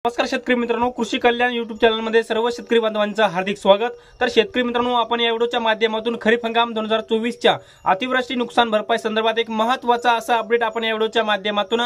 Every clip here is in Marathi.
नमस्कार शेतकरी मित्रांनो, कृषी कल्याण युट्यूब चॅनल मध्ये सर्व शेतकरी बांधवांचं हार्दिक स्वागत। तर शेतकरी मित्रांनो, आपण या व्हिडिओच्या माध्यमातून खरीप हंगाम 2024 च्या अतिवृष्टी नुकसान भरपाई संदर्भात एक महत्त्वाचा असा अपडेट आपण या व्हिडिओच्या माध्यमातून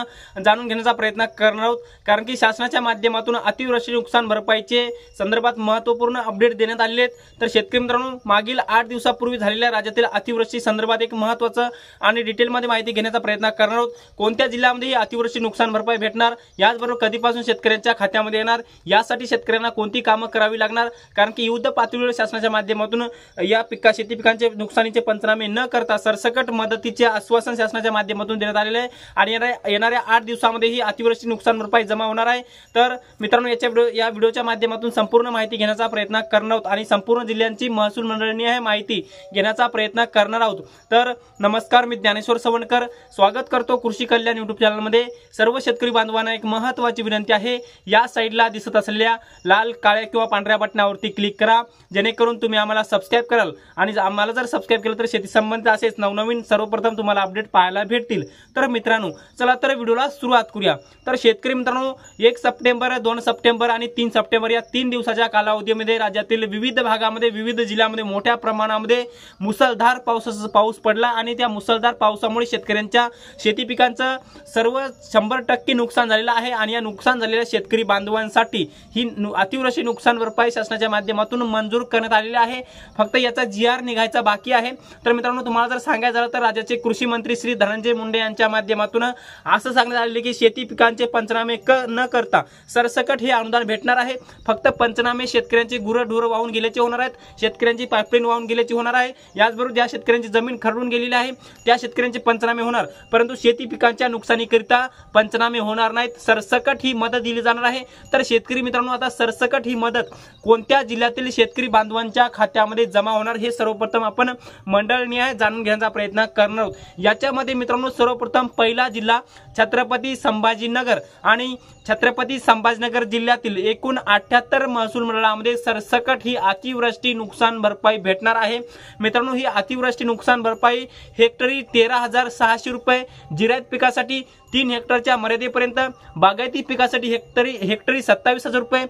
जाणून घेण्याचा प्रयत्न करणार आहोत। कारण की शासनाच्या माध्यमातून अतिवृष्टी नुकसान भरपाईचे संदर्भात महत्त्वपूर्ण अपडेट देण्यात आले आहेत। तर शेतकरी मित्रांनो, मागील 8 दिवसापूर्वी झालेल्या राज्यातील अतिवृष्टी संदर्भात एक महत्त्वाचं आणि डिटेलमध्ये माहिती घेण्याचा प्रयत्न करणार आहोत। कोणत्या जिल्ह्यामध्ये ही अतिवृष्टी नुकसान भरपाई भेटणार, याचबरोबर कधीपासून शेतकऱ्यांच्या खात्यामध्ये येणार, यासाठी शेतकऱ्यांना कोणती कामं करावी लागणार, कारण की युद्ध पातळीवर शासनाच्या माध्यमातून या शेती पिकांचे नुकसानीचे पंचनामे न करता सरसकट मदतीचे आश्वासन शासनाच्या माध्यमातून देण्यात आलेले आहे आणि येणाऱ्या 8 दिवसांमध्ये ही अतिवृष्टी नुकसान भरपाई जमा होणार आहे। तर मित्रांनो, या व्हिडिओच्या माध्यमातून संपूर्ण माहिती घेण्याचा प्रयत्न करणार आहोत आणि संपूर्ण जिल्ह्यांची महसूल मंडळाने ही माहिती घेण्याचा प्रयत्न करणार आहोत। तर नमस्कार, मी ज्ञानेश्वर सवणकर स्वागत करतो कृषी कल्याण युट्यूब चॅनल मध्ये। सर्व शेतकरी बांधवांना एक महत्त्वाची विनंती आहे, या साइडला दिसत असलेल्या लाल, काळ्या किंवा पांढऱ्या बटनावरती क्लिक करा, जेणेकरून तुम्ही आम्हाला सबस्क्राइब कराल आणि आम्हाला जर सबस्क्राइब केलं तर शेती संबंधित असेच नवनवीन सर्वप्रथम तुम्हाला अपडेट पाहायला भेटतील। तर मित्रांनो, चला तर व्हिडिओला सुरुवात करूया। तर शेतकरी मित्रांनो, 1 सप्टेंबर, 2 सप्टेंबर आणि 3 सप्टेंबर या 3 दिवसाच्या कालावधीमध्ये राज्यातील विविध भागामध्ये, विविध जिल्ह्यांमध्ये मोठ्या प्रमाणामध्ये मुसळधार पाऊस पडला आणि त्या मुसळधार पावसामुळे शेतकऱ्यांच्या शेती पिकांचं सर्व 100% नुकसान झालेलं आहे आणि या नुकसान झालेल्या शेतकरी बांधवांसाठी ही अतिवृष्टी नुकसान भरपाई शासनाच्या माध्यमातून मंजूर करण्यात आलेली आहे। फक्त याचा GR निघायचा बाकी आहे। तर मित्रांनो, तुम्हाला जर सांगायचं झालं तर राज्याचे कृषी मंत्री श्री धनंजय मुंडे यांच्या माध्यमातून असं सांगण्यात आले की शेती पिकांचे पंचनामे न करता सरसकट हे अनुदान भेटणार आहे। फक्त पंचनामे शेतकऱ्यांची गुरढोर वाहून गेल्याचे होणार आहेत, शेतकऱ्यांची पाईपलाईन वाहून गेल्याची होणार आहे, याचबरोबर ज्या शेतकऱ्यांची जमीन खरडून गेलेली आहे त्या शेतकऱ्यांचे पंचनामे होणार, परंतु शेती पिकांच्या नुकसानीकरिता पंचनामे होणार नाहीत। सरसकट ही मदत दिली जाणार आहे। तर शेतकरी मित्रांनो, आता सरसकट ही मदत कोणत्या जिल्ह्यातील शेतकरी बांधवांच्या खात्यामध्ये जमा होणार हे सर्वप्रथम आपण मंडळनिहाय जाणून घेण्याचा प्रयत्न करणार आहोत। याच्यामध्ये मित्रांनो, सर्वप्रथम पहिला जिल्हा छत्रपती संभाजीनगर आणि छत्रपती संभाजीनगर जिल्ह्यातील एकूण 78 महसूल मंडळामध्ये सरसकट ही अतिवृष्टी नुकसान भरपाई भेटणार आहे। मित्रांनो, ही अतिवृष्टी नुकसान भरपाई हेक्टरी 13,600 रुपये, जिरायत पिकासाठी 3 हेक्टरच्या मर्यादेपर्यंत, बागायती पिकासाठी हेक्टरी 27,000 रुपये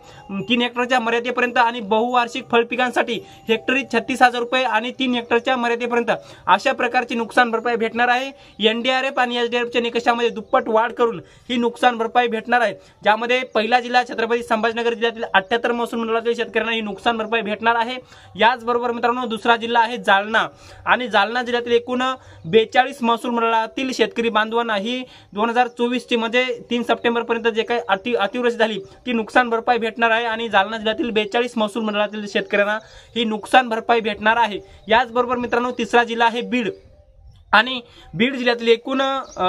3 हेक्टरच्या मर्यादेपर्यंत आणि बहुवार्षिक फळ पिकांसाठी हेक्टरी 36,000 रुपये आणि 3 हेक्टरच्या मर्यादेपर्यंत अशा प्रकारची नुकसान भरपाई भेटणार आहे। NDRF आणि SDRFच्या निकषामध्ये दुप्पट वाढ करून ही नुकसान भरपाई भेटणार आहे, ज्यामध्ये पहिला जिल्हा छत्रपती संभाजीनगर जिल्ह्यातील 78 महसूल मंडळातील शेतकऱ्यांना ही नुकसान भरपाई भेटणार आहे। याचबरोबर मित्रांनो, दुसरा जिल्हा आहे जालना आणि जालना जिल्ह्यातील एकूण 42 महसूल मंडळातील शेतकरी बांधवांना ही 2024 ची म्हणजे 3 सप्टेंबर पर्यंत जे काही अतिवृष्टी झाली ती नुकसान भरपाई भेटणार आहे आणि जालना जिल्ह्यातील 42 महसूल मंडळातील शेतकऱ्यांना ही नुकसान भरपाई भेटणार आहे। याचबरोबर मित्रांनो, तिसरा जिल्हा आहे बीड आणि बीड जिल्ह्यातील एकूण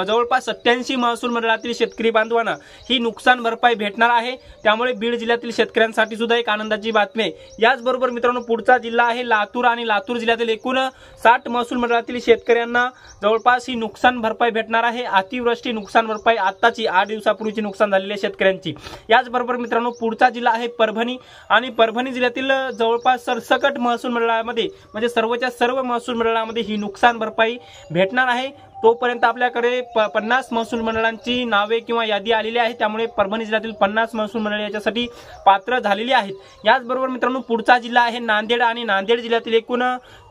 जवळपास 87 महसूल मंडळातील शेतकरी बांधवांना ही नुकसान भरपाई भेटणार आहे। त्यामुळे बीड जिल्ह्यातील शेतकऱ्यांसाठी सुद्धा एक आनंदाची बातमी आहे। याचबरोबर मित्रांनो, पुढचा जिल्हा आहे लातूर आणि लातूर जिल्ह्यातील एकूण 60 महसूल मंडळातील शेतकऱ्यांना जवळपास ही नुकसान भरपाई भेटणार आहे। अतिवृष्टी नुकसान भरपाई आताची 8 दिवसापूर्वीची नुकसान झालेल्या शेतकऱ्यांची। याचबरोबर मित्रांनो, पुढचा जिल्हा आहे परभणी आणि परभणी जिल्ह्यातील जवळपास सरसकट महसूल मंडळामध्ये म्हणजे सर्वच्या सर्व महसूल मंडळामध्ये ही नुकसान भरपाई भेटणार आहे। तोपर्यंत आपल्याकडे 50 महसूल मंडळांची नावे किंवा यादी आलेली आहे, त्यामुळे परभणी जिल्ह्यातील 50 महसूल मंडळे याच्यासाठी पात्र झालेली आहेत। याचबरोबर मित्रांनो, पुढचा जिल्हा आहे नांदेड आणि नांदेड जिल्ह्यातील एकूण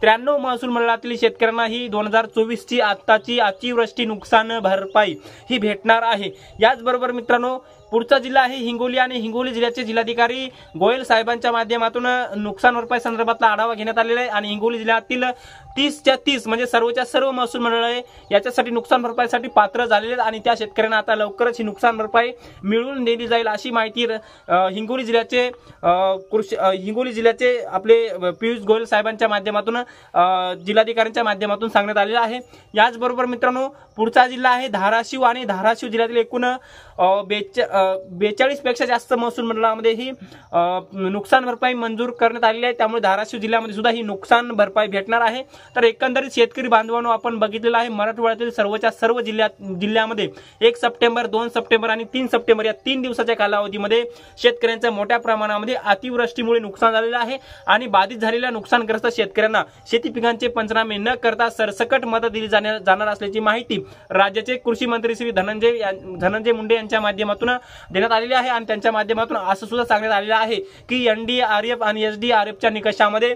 93 महसूल मंडळातील शेतकऱ्यांना ही 2024 ची आताची अतिवृष्टी नुकसान भरपाई ही भेटणार आहे। याचबरोबर मित्रांनो, पुढचा जिल्हा आहे हिंगोली आणि हिंगोली जिल्ह्याचे जिल्हाधिकारी गोयल साहेबांच्या माध्यमातून नुकसान भरपाई संदर्भातला आढावा घेण्यात आलेला आहे आणि हिंगोली जिल्ह्यातील 30च्या 30 म्हणजे सर्वच्या सर्व महसूल मंडळे याच्यासाठी नुकसान भरपाईसाठी पात्र झालेले आणि त्या शेतकऱ्यांना आता लवकरच ही नुकसान भरपाई मिळवून दिली जाईल अशी माहिती हिंगोली जिल्ह्याचे आपले पियुष गोयल साहेबांच्या माध्यमातून जिल्हाधिकाऱ्यांच्या माध्यमातून सांगण्यात आलेलं आहे। याचबरोबर मित्रांनो, पुढचा जिल्हा आहे धाराशिव आणि धाराशिव जिल्ह्यातील एकूण 42 पेक्षा जास्त महसूल मंडळामध्ये ही नुकसान भरपाई मंजूर करण्यात आलेली आहे, त्यामुळे धाराशिव जिल्ह्यामध्ये सुद्धा ही नुकसान भरपाई भेटणार आहे। तर एकंदरीत शेतकरी बांधवांनो, आपण बघितलेलं आहे मराठवाड्यात मराठवाड्यातील सर्व जिल्ह्यामध्ये 1 सप्टेंबर 2 सप्टेंबर आणि 3 सप्टेंबर या 3 दिवसाच्या कालावधीमध्ये शेतकऱ्यांचं मोठ्या प्रमाणामध्ये अतिवृष्टीमुळे नुकसान झालेलं आहे आणि बाधित झालेल्या नुकसानग्रस्त शेतकऱ्यांना शेती पिकांचे पंचनामे न करता सरसकट मदत दिली जाणार असल्याची माहिती राज्याचे कृषी मंत्री श्री धनंजय मुंडे यांच्या माध्यमातून देण्यात आलेली आहे आणि त्यांच्या माध्यमातून असं सुद्धा सांगण्यात आलेलं आहे की NDRF आणि SDRFच्या निकषामध्ये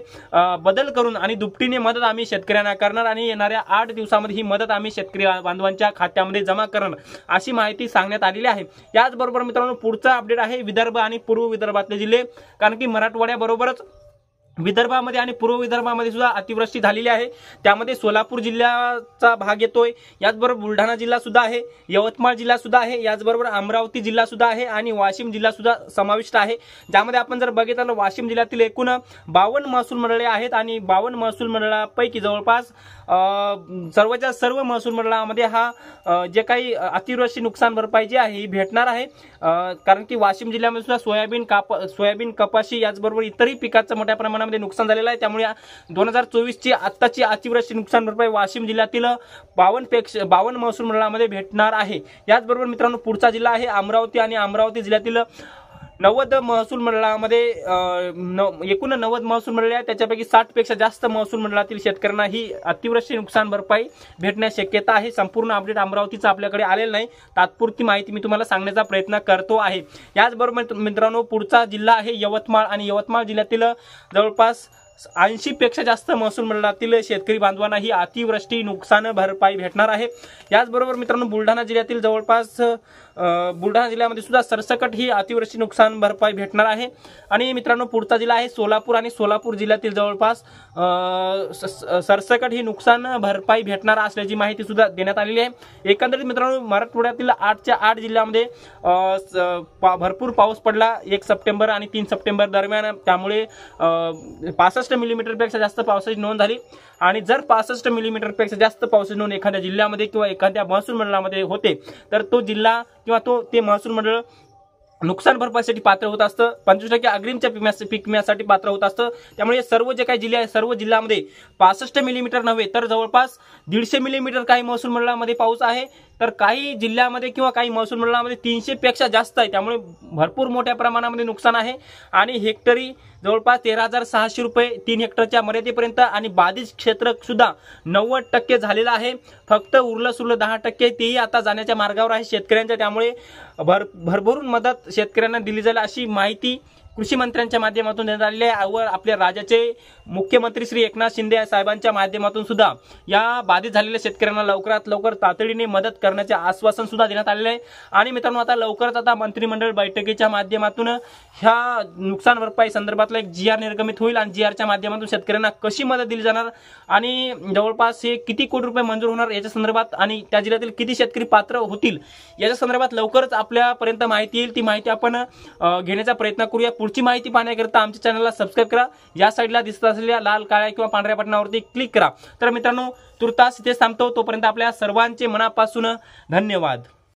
बदल करून आणि दुपटीने मदत आम्ही शेतकऱ्यांना करणार आणि येणाऱ्या 8 दिवसामध्ये ही मदत आम्ही शेतकरी बांधवांच्या खात्यामध्ये जमा करणार अशी माहिती सांगण्यात आलेली आहे। याचबरोबर मित्रांनो पुढचा अपडेट आहे विदर्भ आणि पूर्व विदर्भातले जिल्हे, कारण की मराठवाड्याबरोबरच विदर्भामध्ये आणि पूर्व विदर्भामध्ये सुद्धा अतिवृष्टी झालेली आहे। त्यामध्ये सोलापूर जिल्ह्याचा भाग येतोय, याचबरोबर बुलढाणा जिल्हा सुद्धा आहे, यवतमाळ जिल्हा सुद्धा आहे, याचबरोबर अमरावती जिल्हा सुद्धा आहे आणि वाशिम जिल्हा सुद्धा समाविष्ट आहे। ज्यामध्ये आपण जर बघितलं वाशिम जिल्ह्यातील एकूण 52 महसूल मंडळे आहेत आणि 52 महसूल मंडळापैकी जवळपास सर्व महसूल मंडळामध्ये हा जे काही अतिवृष्टी नुकसान भरपाई जी आहे ही भेटणार आहे, कारण की वाशिम जिल्ह्यामध्ये सुद्धा सोयाबीन कपाशी याचबरोबर इतरही पिकाचं मोठ्या प्रमाणामध्ये नुकसान झालेलं आहे। त्यामुळे 2024 ची आत्ताची अतिवृष्टी नुकसान भरपाई वाशिम जिल्ह्यातील 52 महसूल मंडळामध्ये भेटणार आहे। याचबरोबर मित्रांनो पुढचा जिल्हा आहे अमरावती आणि अमरावती जिल्ह्यातील 90 महसूल मंडळामध्ये एकूण 90 महसूल मंडळे आहेत, त्याच्यापैकी 60 पेक्षा जास्त महसूल मंडळातील शेतकऱ्यांना ही अतिवृष्टी नुकसान भरपाई भेटण्याची शक्यता आहे। संपूर्ण अपडेट अमरावतीचा आपल्याकडे आलेला नाही, तात्पुरती माहिती मी तुम्हाला सांगण्याचा प्रयत्न करतो आहे। याचबरोबर मित्रांनो पुढचा जिल्हा आहे यवतमाळ आणि यवतमाळ जिल्ह्यातील जवळपास 80 पेक्षा जास्त महसूल मंडळातील शेतकरी बांधवांना ही अतिवृष्टी नुकसान भरपाई भेटणार आहे। याचबरोबर मित्रांनो बुलढाणा जिल्ह्यातील जवळपास बुलढाणा जिल्ह्यामध्ये सुद्धा सरसकट ही अतिवृष्टी नुकसान भरपाई भेटणार आहे। आणि मित्रांनो पुढचा जिल्हा आहे सोलापूर आणि सोलापूर जिल्ह्यातील जवळपास सरसकट ही नुकसान भरपाई भेटणार असल्याची माहिती सुद्धा देण्यात आलेली आहे। एकंदरीत मित्रांनो मराठवाड्यातील 8च्या 8 जिल्ह्यामध्ये भरपूर पाऊस पडला 1 सप्टेंबर आणि 3 सप्टेंबर दरम्यान, त्यामुळे 65 मिलीमीटर पेक्षा जास्त पावसाची नोंद झाली आणि जर 65 मिलीमीटर पेक्षा जास्त पावसाची नोंद एखाद्या जिल्ह्यामध्ये किंवा एखाद्या महसूल मंडळामध्ये होते तर तो जिल्हा किंवा ते महसूल मंडळ नुकसान भरपाईसाठी पात्र होत असतं, 25% अग्रिमच्या पीक विम्यासाठी पात्र होत असतं। त्यामुळे सर्व जे काही जिल्हे आहेत सर्व जिल्ह्यामध्ये 65 मिलीमीटर नव्हे तर जवळपास 150 मिलीमीटर काही महसूल मंडळामध्ये पाऊस आहे, तर काही जिल्ह्यामध्ये किंवा काही महसूल मंडळामध्ये 300 पेक्षा जास्त आहे। त्यामुळे भरपूर मोठ्या प्रमाणामध्ये नुकसान आहे आणि हेक्टरी जवळपास 13,600 रुपये 3 हेक्टरच्या मर्यादेपर्यंत आणि बाधित क्षेत्र सुद्धा 90% झालेलं आहे। फक्त उरलं 10% तेही आता जाण्याच्या मार्गावर आहे शेतकऱ्यांच्या, त्यामुळे भरभरून मदत शेतकऱ्यांना दिली जाईल अशी माहिती कृषी मंत्र्यांच्या माध्यमातून देण्यात आलेली आहे व आपल्या राज्याचे मुख्यमंत्री श्री एकनाथ शिंदे साहेबांच्या माध्यमातून सुद्धा या बाधित झालेल्या शेतकऱ्यांना लवकरात लवकर तातडीने मदत करण्याचे आश्वासन सुद्धा देण्यात आलेले आहे। आणि मित्रांनो आता लवकरच आता मंत्रिमंडळ बैठकीच्या माध्यमातून ह्या नुकसान भरपाई संदर्भातला एक GR निर्गमित होईल आणि GRच्या माध्यमातून शेतकऱ्यांना कशी मदत दिली जाणार आणि जवळपास हे किती कोटी रुपये मंजूर होणार याच्या संदर्भात आणि त्या जिल्ह्यातील किती शेतकरी पात्र होतील याच्या संदर्भात लवकरच आपल्यापर्यंत माहिती येईल, ती माहिती आपण घेण्याचा प्रयत्न करूया। पुढची माहिती पाहण्याकरिता आमच्या चॅनलला सबस्क्राइब करा, या साईडला दिसत असलेल्या लाल काळ्या किंवा पांढऱ्या बटनावरती क्लिक करा। तर मित्रांनो तुर्तास इथे थांबतो, तोपर्यंत आपल्या सर्वांचे मनापासून धन्यवाद।